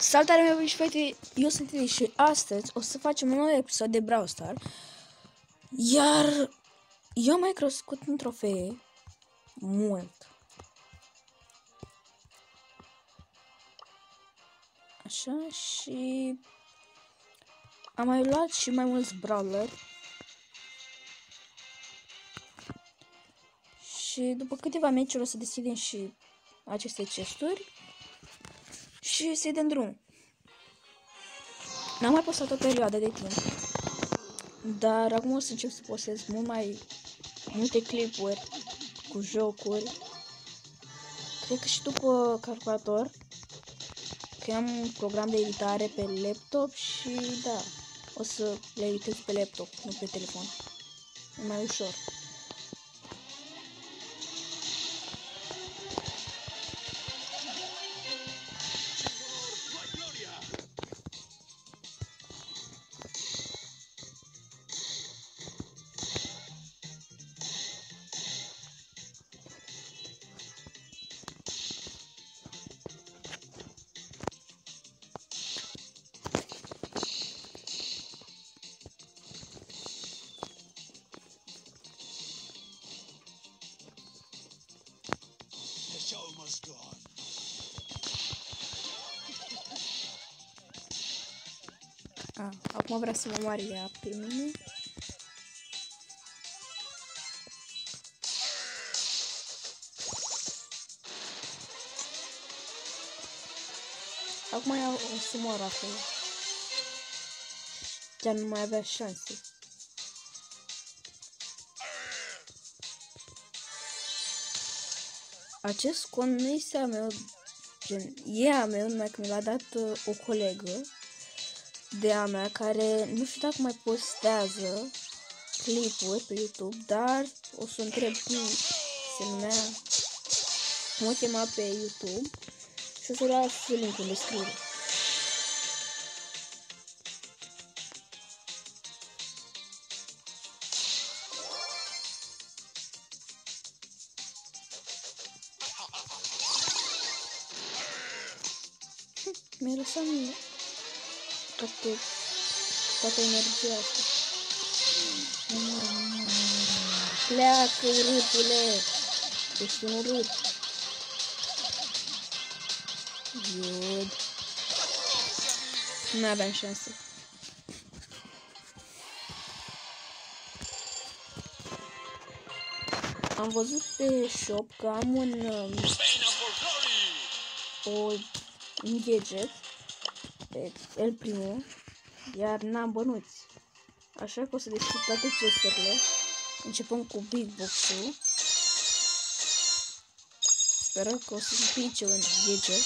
Salutare, mea bine și fete, eu sunt Teddy și astăzi o să facem un nou episod de Brawl Stars. Iar eu am mai crescut în trofee mult. Așa, și am mai luat și mai mulți brawler. Și după câteva meciuri o să deschidem și aceste chesturi și să-i dăm drum. N-am mai postat o perioadă de timp, dar acum o să încep să postez mult mai multe clipuri cu jocuri. Cred că și după calculator, că am un program de editare pe laptop și da, o să le editez pe laptop, nu pe telefon. E mai ușor. Acum vrea să mă moare ea pe mine. Acum ea o să moară acolo. Chiar nu mai avea șanse. Acest cont nu este a meu, gen, e a meu, numai că mi l-a dat o colegă de a mea, care nu știu dacă mai postează clipuri pe YouTube, dar o să întreb cum se numea, cum o chema pe YouTube și o să las link-ul în descriere. Mi-a lăsat mie toată energia asta. Pleacă, urâtule! Ești un urât. Good. Nu aveam șanse. Am văzut pe shop că am un gadget pe el primul, iar n-am bănuți. Așa că o să deschid toate chesturile. Începem cu Big Box-ul. Sperăm că o să pice un gadget.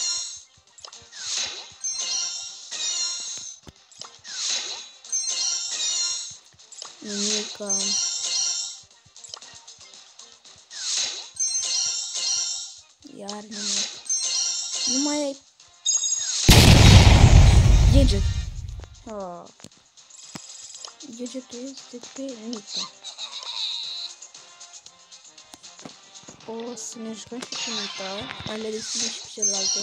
Nimica. Iar nimic. Nu mai ai gadget. Gadgetul este pe Nita. O să ne jucăm și cu Nita. Mai le deschidem și pe celelalte.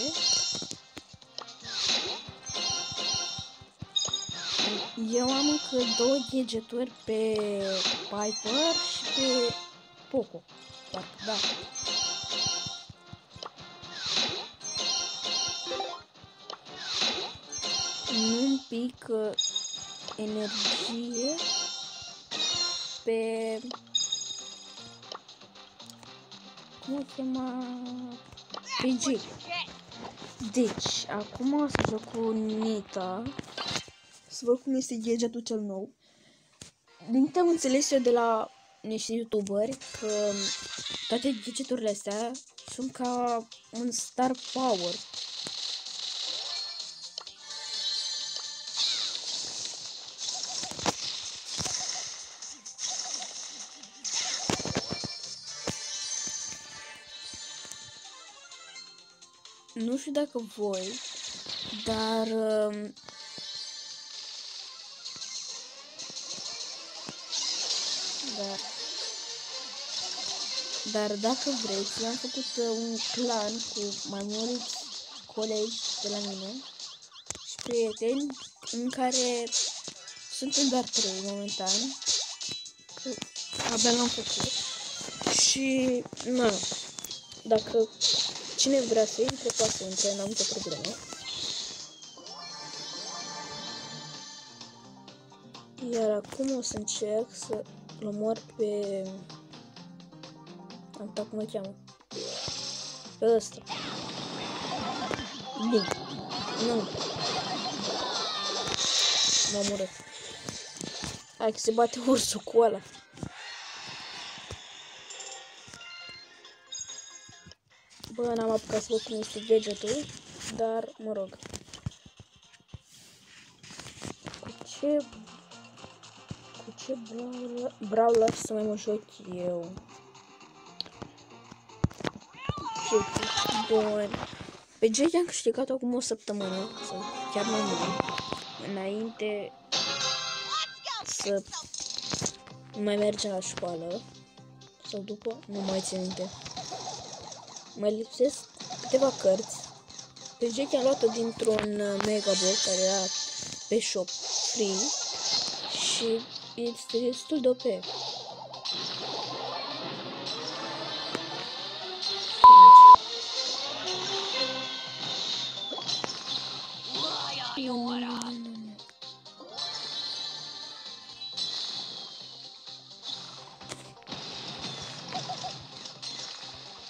Eu am încă două gadgeturi pe Piper și pe Poco. Da. Nu-mi pică energie pe... cum o chema? Pe G. Deci, acum o să joc cu Nita. Să văd cum este gadgetul cel nou. Din câte am înțeles eu de la niște youtuberi, că toate gadgeturile astea sunt ca un star power. Nu știu dacă voi, dar dacă vreți, eu am făcut un clan cu mai mulți colegi de la mine prieteni în care suntem doar 3 momentan. Că abia l-am făcut. Și, na, dacă cine vrea să intre, poate să intre, n-am nicio problemă. Iar acum o să încerc să-l omor pe... am uitat cum îl cheamă. Pe ăsta. Bun. Nu. M-a omorât. Hai că se bate ursul cu ăla. Bă, n-am apucat să văd cum este degetul, dar mă rog. Cu ce brawler să mai mă joc eu? Bun. Pe Jake am câștigat acum o săptămână, sau chiar mai mult, înainte să mai mergem la școală, sau după, nu mai țin minte. Mai lipsesc câteva cărți. Pe Jake am luat-o dintr-un Mega Box care era pe shop free și este destul de OP.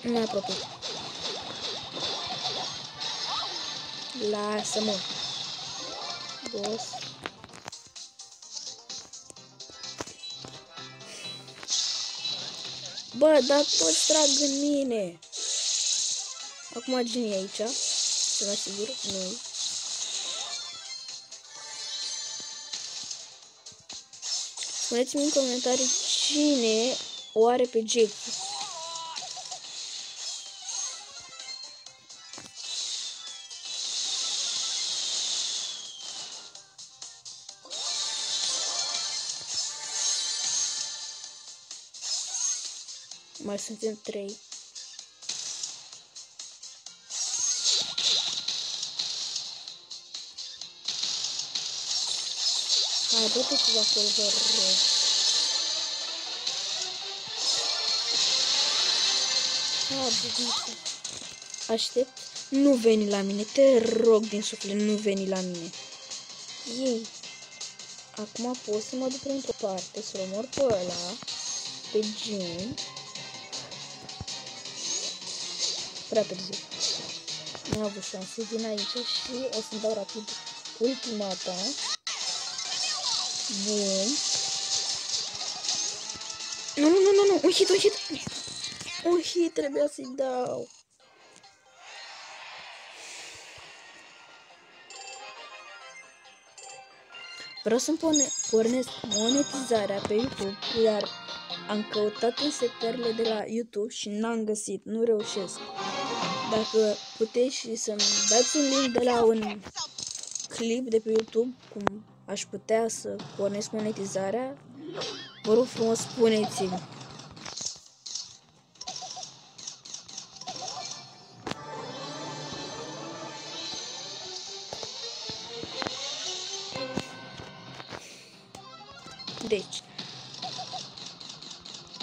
Nu mai apropiu. Lasă-mă. Boss. Bă, dar toți trag în mine. Acum Ginny e aici. Să asigur, nu. Spuneți-mi în comentarii cine o are pe Jackie. Mai suntem 3. Hai, băteți-vă acolo, vă rog. Hai, bubiță. Aștept. Nu veni la mine. Te rog din suflet, nu veni la mine. Ei. Acum pot să mă duc într-o parte, să-l omor pe ăla, pe Jin. Prea târziu. Nu am avut șanse, vin aici și o să-mi dau rapid ultimata. Bun. Nu, un hit. Un hit trebuia să-i dau. Vreau să-mi pornesc monetizarea pe YouTube, iar am căutat în setările de la YouTube și n-am găsit, nu reușesc. Dacă puteți și să-mi dați un link de la un clip de pe YouTube, cum aș putea să pornesc monetizarea, vă rog frumos, spuneți-mi. Deci,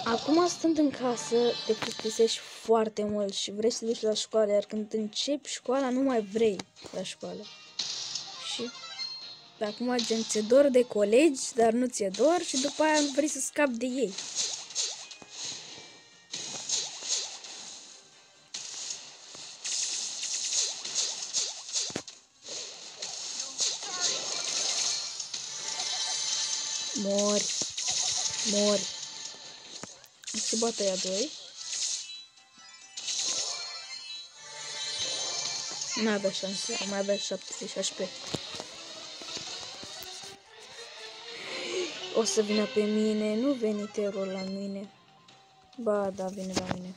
acum stând în casă, te plictisești foarte mult și vrei să duci la școală, iar când începi școala nu mai vrei la școală. Și acum gen ți-e dor de colegi, dar nu ți-e dor și după aia nu vrei să scapi de ei. Mori. Se bate aia 2. N-avea șanse, am mai avea 70 HP. O să vină pe mine, nu veni teror la mine. Ba, da, vine la mine.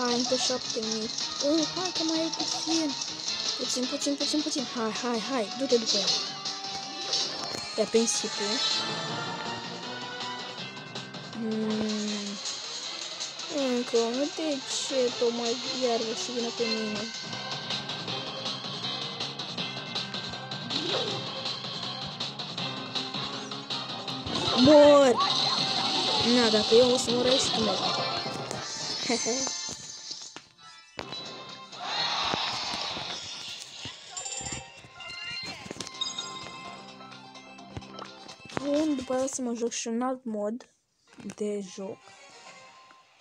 Hai, încă 7000. Hai că mai e puțin. Hai, du-te după el. Ia pensipul. Încă unul, de ce tocmai iar o să vină pe mine? Mor! Na, dacă eu o să mor și tu mor. Bun, după aia să mă joc și un alt mod de joc.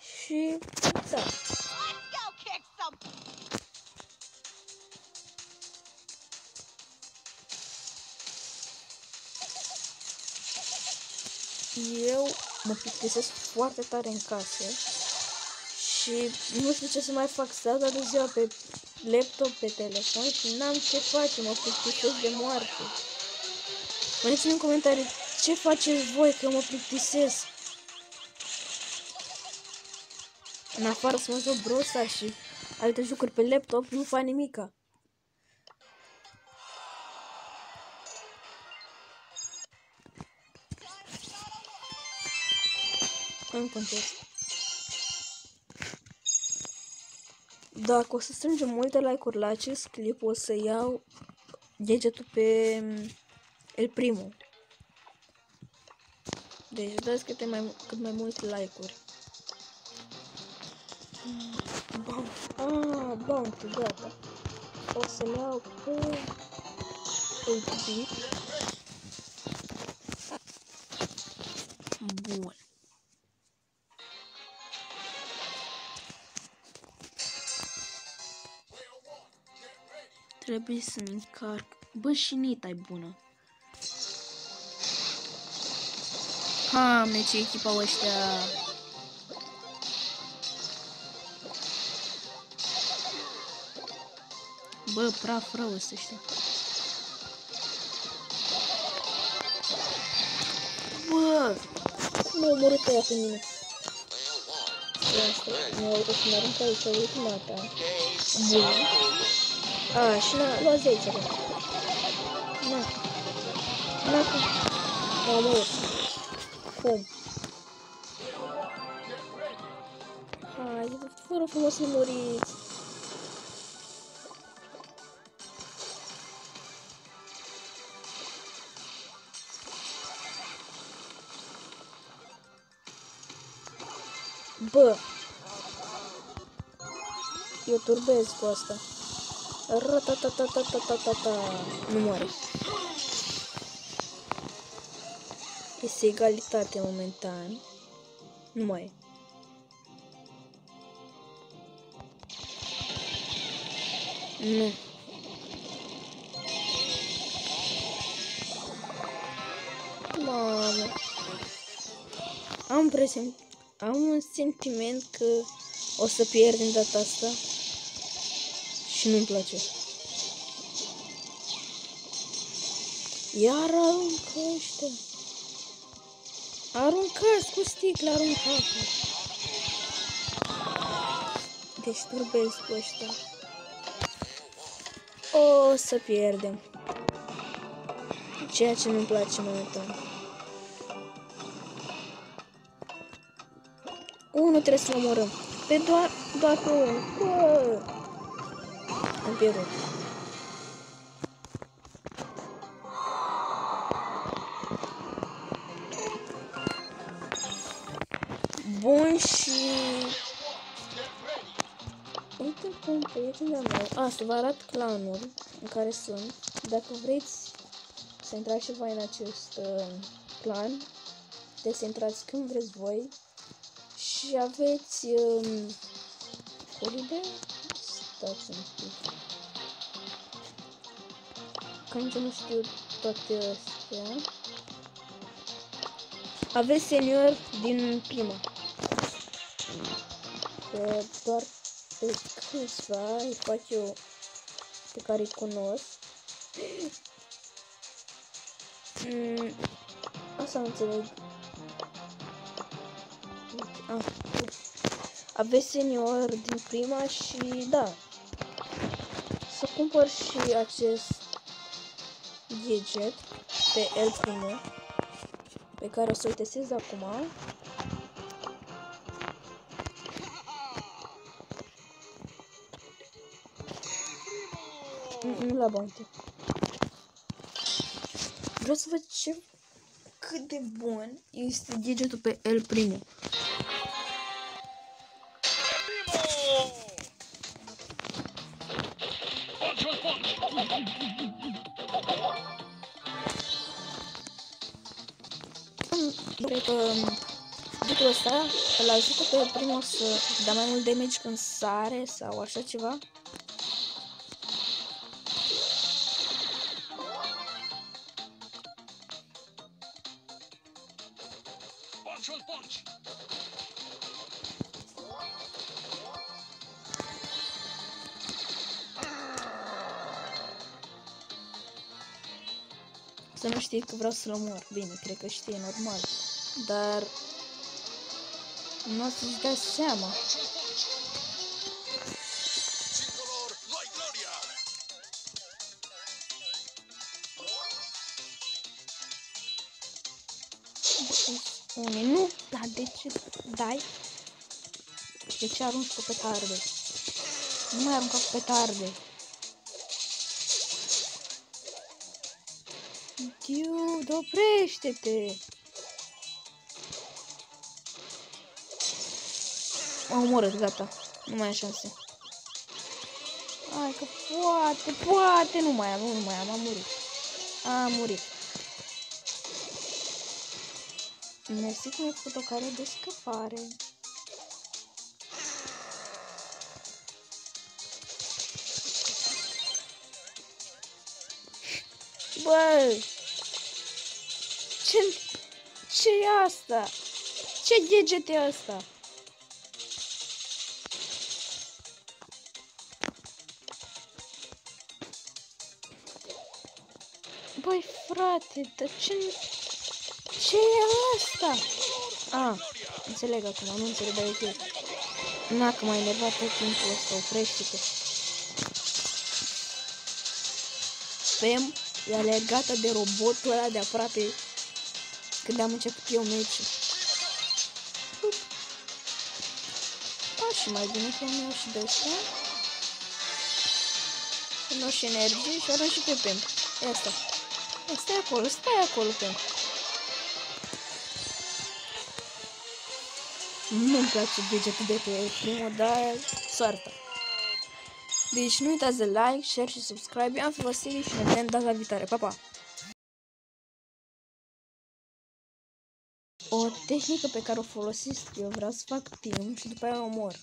Și da. Eu mă plictisesc foarte tare în casă și nu știu ce să mai fac, stau toată ziua pe laptop, pe telefon și n-am ce face, mă plictisesc de moarte. Puneți-mi în comentarii ce faceți voi, că mă plictisesc. În afară să mă joc Brawl Stars și alte jucuri pe laptop, nu fac nimica. În context. Dacă o să strângem multe like-uri la acest clip, o să iau degetul pe el primul. Deci dați cât mai multe like-uri. Bounty, gata. O să le iau pe ultimit. Bun. Trebuie să-mi încarc. Bă, și Nita e bună. Doamne, ce echipa ăștia. Bă, praf rău ăsta ăștia. Bă, m-a omorât ăia pe mine. Mi-au aruncat aici ultimata. Bun. A, și n-a luat 10, bă. N-a cum. M-a omorât. Cum? Hai, fără frumos să muriți. Bă, eu turbez cu asta. Ratatatatatatatata. Nu moare. Este egalitate momentan. Nu mai e. Nu. Mamă. Am un sentiment că o să pierdem data asta și nu-mi place. Iar aruncă ăștia. Aruncați cu sticla, aruncați. Deci turbezi cu ăștia. O să pierdem. Ceea ce nu-mi place momentan. Unul trebuie să-l omorâm. Pe doar pe unul. Bă! Am pierdut. Bun și... Uite cum prietenul meu. Să vă arăt clanul în care sunt. Dacă vreți să intrați și voi în acest clan, puteți să intrați când vreți voi. Și aveți holiday? Stați un pic. Că nici nu știu toate astea. Aveți senior din prima. Doar pe câțiva îi fac eu pe care îi cunosc. Asta nu înțeleg. aveți senior din prima și da, să cumpăr și acest gadget pe El Primo, pe care o să-l testez acum. Nu la bounty. Vreau să văd cât de bun este gadgetul pe El Primo. Cred că gadgetul ăsta îl ajută pe El Primo să dea mai mult damage când sare sau așa ceva. Să nu știe că vreau să-l omor. Bine, cred că știe, normal. Dar nu o să-și dea seama. Unii nu, dar de ce dai? De ce arunci cu petarde? Nu mai arunca cu petarde. Dude, oprește-te! M-am omorât, gata. Nu mai am șanse. Hai că poate, nu mai am, am murit. Am murit. Mersi că mi-ai făcut o cale de scăpare. Bă! Ce e asta? Ce gadget e asta? Băi, frate, dar ce e asta? Înțeleg acum, nu înțeleg, dar e na, că m-a enervat tot timpul ăsta, oprește-te. Pem e alergată de robotul ăla de aproape când am început eu meciul. Și mai bine că mi-au și de ăsta. Nu și energie și arunc și pe Pem. Asta. Stai acolo, Pem. Nu-mi place gadgetul de pe El Primo, dar soarta. Deci nu uitați de like, share și subscribe. Eu am fost Vasile și ne vedem data viitoare. Pa, pa! O tehnică pe care o folosesc eu, vreau să fac timp și după aia o omor.